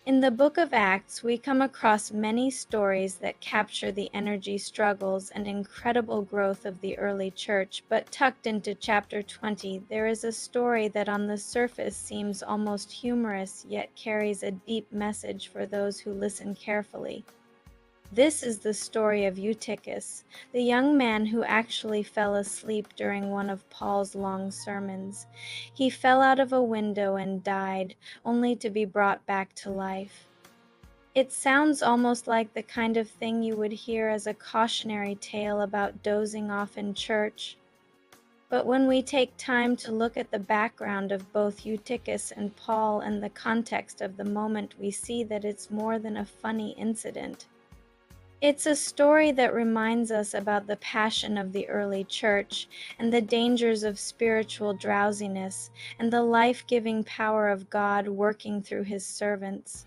In the book of Acts, we come across many stories that capture the energy, struggles, and incredible growth of the early church, but tucked into chapter 20, there is a story that on the surface seems almost humorous, yet carries a deep message for those who listen carefully. This is the story of Eutychus, the young man who actually fell asleep during one of Paul's long sermons. He fell out of a window and died, only to be brought back to life. It sounds almost like the kind of thing you would hear as a cautionary tale about dozing off in church. But when we take time to look at the background of both Eutychus and Paul and the context of the moment, we see that it's more than a funny incident. It's a story that reminds us about the passion of the early church and the dangers of spiritual drowsiness and the life-giving power of God working through his servants.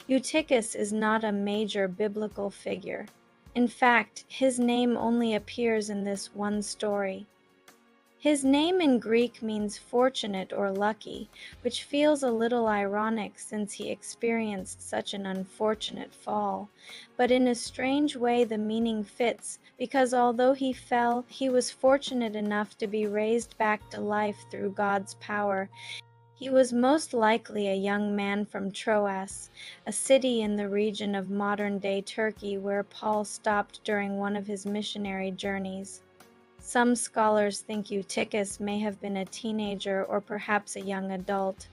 Eutychus is not a major biblical figure. In fact, his name only appears in this one story. His name in Greek means fortunate or lucky, which feels a little ironic since he experienced such an unfortunate fall. But in a strange way the meaning fits, because although he fell, he was fortunate enough to be raised back to life through God's power. He was most likely a young man from Troas, a city in the region of modern-day Turkey where Paul stopped during one of his missionary journeys. Some scholars think Eutychus may have been a teenager or perhaps a young adult,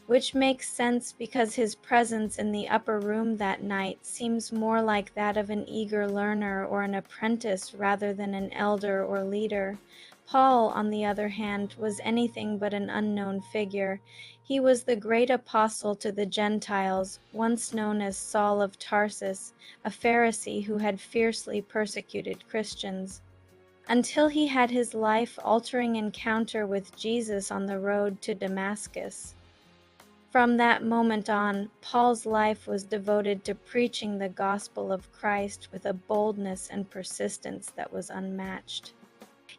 which makes sense because his presence in the upper room that night seems more like that of an eager learner or an apprentice rather than an elder or leader. Paul, on the other hand, was anything but an unknown figure. He was the great apostle to the Gentiles, once known as Saul of Tarsus, a Pharisee who had fiercely persecuted Christians, until he had his life-altering encounter with Jesus on the road to Damascus. From that moment on, Paul's life was devoted to preaching the gospel of Christ with a boldness and persistence that was unmatched.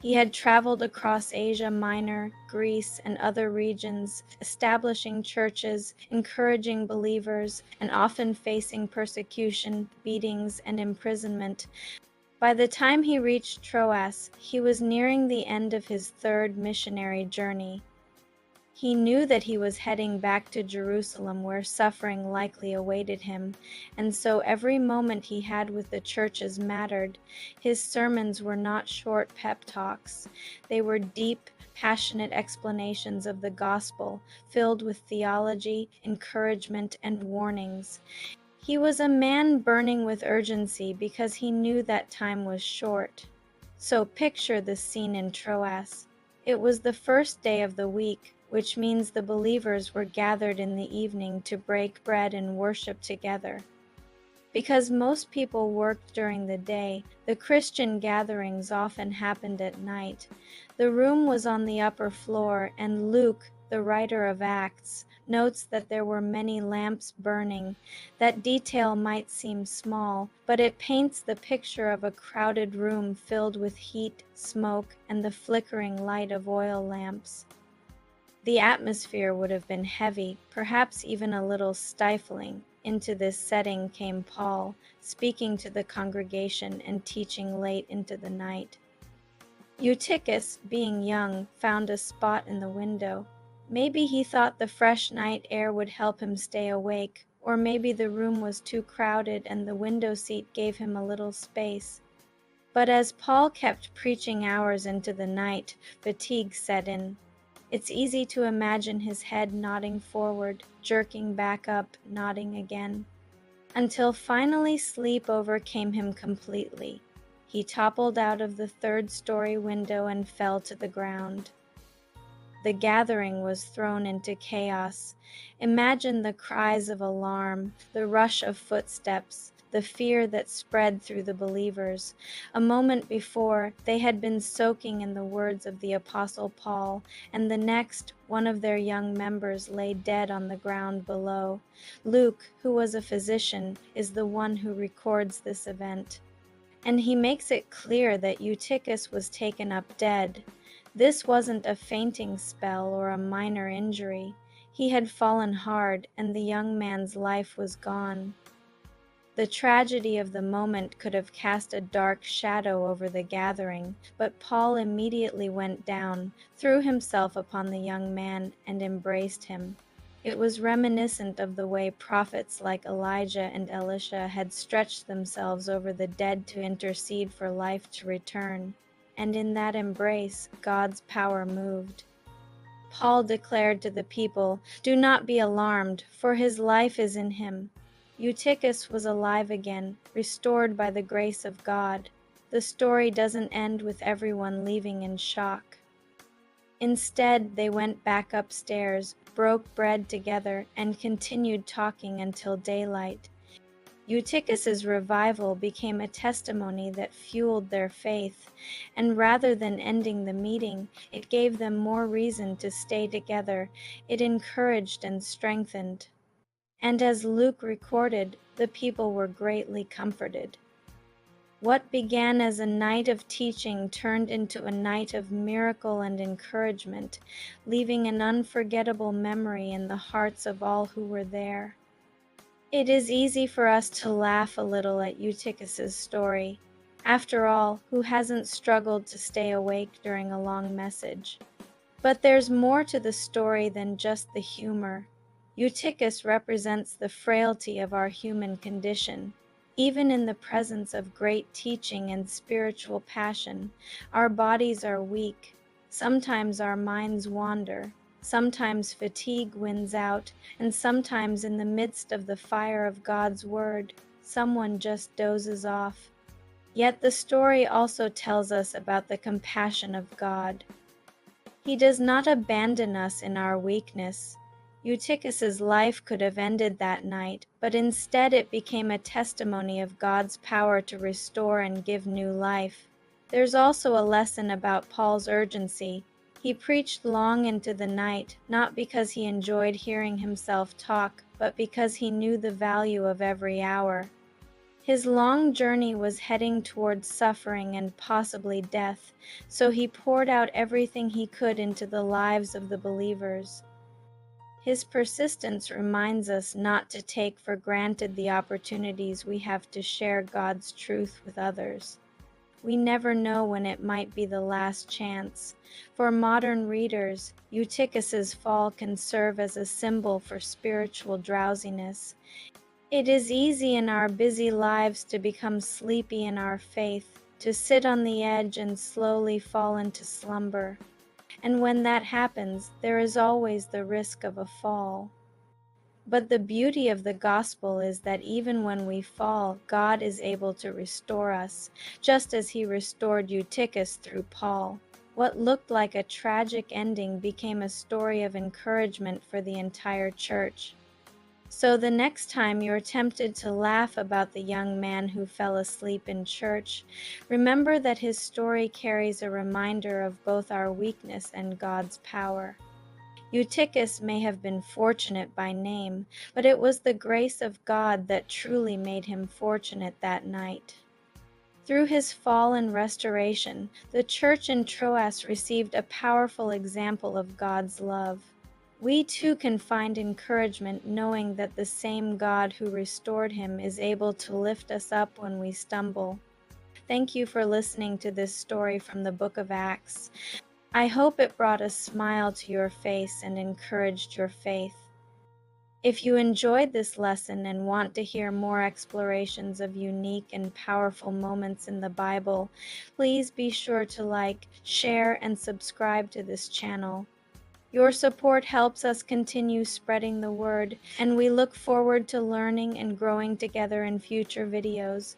He had traveled across Asia Minor, Greece, and other regions, establishing churches, encouraging believers, and often facing persecution, beatings, and imprisonment. By the time he reached Troas, he was nearing the end of his third missionary journey. He knew that he was heading back to Jerusalem where suffering likely awaited him, and so every moment he had with the churches mattered. His sermons were not short pep talks. They were deep, passionate explanations of the gospel, filled with theology, encouragement, and warnings. He was a man burning with urgency because he knew that time was short. So picture the scene in Troas. It was the first day of the week, which means the believers were gathered in the evening to break bread and worship together. Because most people worked during the day, the Christian gatherings often happened at night. The room was on the upper floor, and Luke, the writer of Acts, notes that there were many lamps burning. That detail might seem small, but it paints the picture of a crowded room filled with heat, smoke, and the flickering light of oil lamps. The atmosphere would have been heavy, perhaps even a little stifling. Into this setting came Paul, speaking to the congregation and teaching late into the night. Eutychus, being young, found a spot in the window. Maybe he thought the fresh night air would help him stay awake, or maybe the room was too crowded and the window seat gave him a little space. But as Paul kept preaching hours into the night, fatigue set in. It's easy to imagine his head nodding forward, jerking back up, nodding again, until finally sleep overcame him completely. He toppled out of the third-story window and fell to the ground. The gathering was thrown into chaos. Imagine the cries of alarm, the rush of footsteps, the fear that spread through the believers. A moment before, they had been soaking in the words of the Apostle Paul, and the next, one of their young members lay dead on the ground below. Luke, who was a physician, is the one who records this event. And he makes it clear that Eutychus was taken up dead. This wasn't a fainting spell or a minor injury. He had fallen hard, and the young man's life was gone. The tragedy of the moment could have cast a dark shadow over the gathering, but Paul immediately went down, threw himself upon the young man, and embraced him. It was reminiscent of the way prophets like Elijah and Elisha had stretched themselves over the dead to intercede for life to return, and in that embrace, God's power moved. Paul declared to the people, "Do not be alarmed, for his life is in him." Eutychus was alive again, restored by the grace of God. The story doesn't end with everyone leaving in shock. Instead, they went back upstairs, broke bread together, and continued talking until daylight. Eutychus's revival became a testimony that fueled their faith, and rather than ending the meeting, it gave them more reason to stay together. It encouraged and strengthened. And as Luke recorded, the people were greatly comforted. What began as a night of teaching turned into a night of miracle and encouragement, leaving an unforgettable memory in the hearts of all who were there. It is easy for us to laugh a little at Eutychus's story. After all, who hasn't struggled to stay awake during a long message? But there's more to the story than just the humor. Eutychus represents the frailty of our human condition. Even in the presence of great teaching and spiritual passion, our bodies are weak. Sometimes our minds wander. Sometimes fatigue wins out, and sometimes in the midst of the fire of God's word, someone just dozes off. Yet the story also tells us about the compassion of God. He does not abandon us in our weakness. Eutychus's life could have ended that night, but instead it became a testimony of God's power to restore and give new life. There's also a lesson about Paul's urgency. He preached long into the night, not because he enjoyed hearing himself talk, but because he knew the value of every hour. His long journey was heading towards suffering and possibly death, so he poured out everything he could into the lives of the believers. His persistence reminds us not to take for granted the opportunities we have to share God's truth with others. We never know when it might be the last chance. For modern readers, Eutychus's fall can serve as a symbol for spiritual drowsiness. It is easy in our busy lives to become sleepy in our faith, to sit on the edge and slowly fall into slumber. And when that happens, there is always the risk of a fall. But the beauty of the gospel is that even when we fall, God is able to restore us, just as he restored Eutychus through Paul. What looked like a tragic ending became a story of encouragement for the entire church. So the next time you're tempted to laugh about the young man who fell asleep in church, remember that his story carries a reminder of both our weakness and God's power. Eutychus may have been fortunate by name, but it was the grace of God that truly made him fortunate that night. Through his fall and restoration, the church in Troas received a powerful example of God's love. We too can find encouragement knowing that the same God who restored him is able to lift us up when we stumble. Thank you for listening to this story from the book of Acts. I hope it brought a smile to your face and encouraged your faith. If you enjoyed this lesson and want to hear more explorations of unique and powerful moments in the Bible, please be sure to like, share, and subscribe to this channel. Your support helps us continue spreading the word, and we look forward to learning and growing together in future videos.